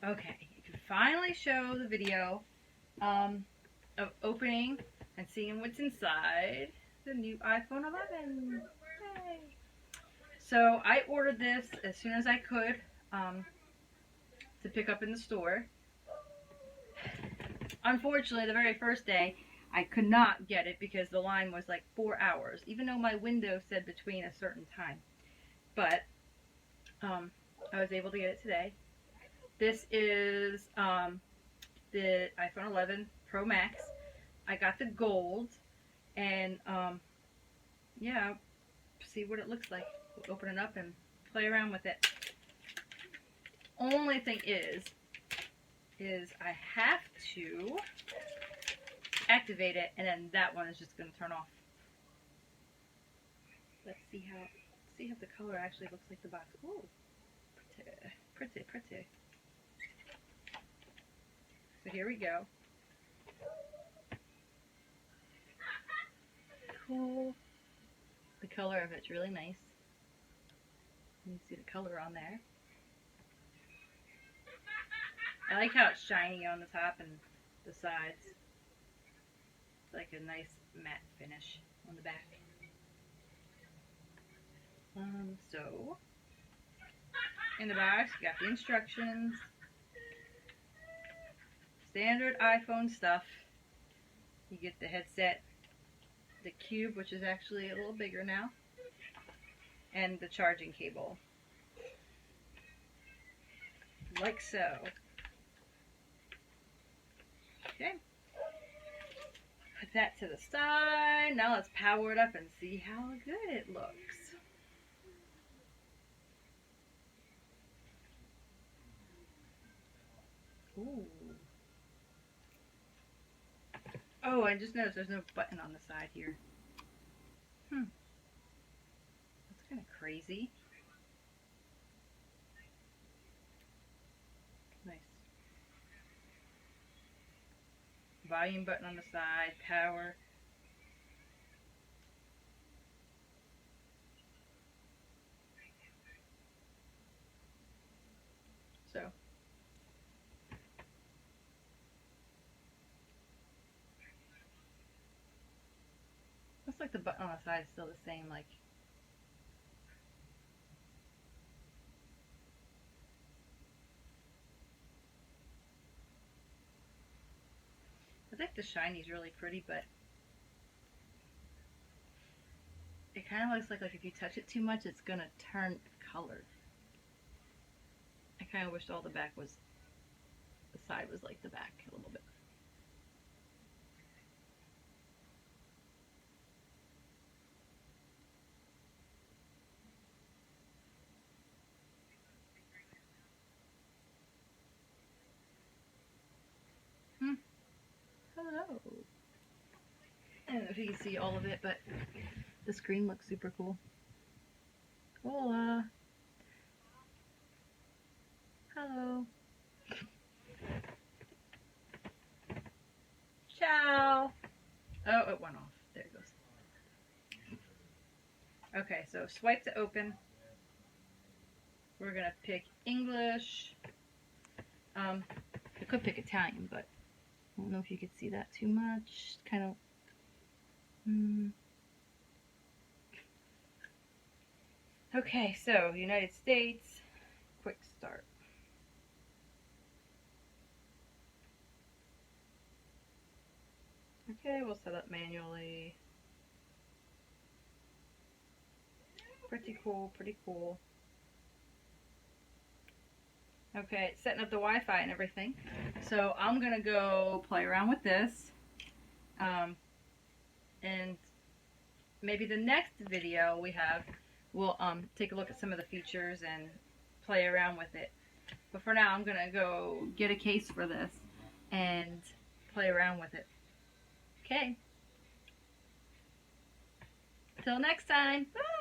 Okay, you can finally show the video of opening and seeing what's inside the new iPhone 11. Yay! So I ordered this as soon as I could to pick up in the store. Unfortunately, the very first day, I could not get it because the line was like 4 hours, even though my window said between a certain time. But I was able to get it today. This is the iPhone 11 Pro Max. I got the gold, and yeah, see what it looks like. We'll open it up and play around with it. Only thing is I have to activate it, and then that one is just going to turn off. Let's see how the color actually looks like the box. Ooh, pretty. So here we go. Cool. The color of it's really nice. You can see the color on there. I like how it's shiny on the top and the sides. It's like a nice matte finish on the back. So in the box, you got the instructions, standard iPhone stuff. You get the headset, the cube, which is actually a little bigger now, and the charging cable, like so. Okay, put that to the side. Now let's power it up and see how good it looks. Ooh. Oh, I just noticed there's no button on the side here. That's kind of crazy. Nice. Volume button on the side, power. So looks like the button on the side is still the same, like I think the shiny is really pretty, but it kind of looks like if you touch it too much, it's gonna turn color. I kind of wished all the back was, the side was like the back a little bit. Hello. I don't know if you can see all of it, but the screen looks super cool. Hola. Hello. Ciao. Oh, it went off. There it goes. Okay, so swipe to open. We're gonna pick English. I could pick Italian, but I don't know if you could see that too much. Kind of. Okay, so United States, quick start. Okay, we'll set up manually. Pretty cool, pretty cool. Okay, it's setting up the Wi-Fi and everything. So I'm gonna go play around with this. And maybe the next video we have, we'll take a look at some of the features and play around with it. But for now, I'm gonna go get a case for this and play around with it. Okay. Till next time. Bye.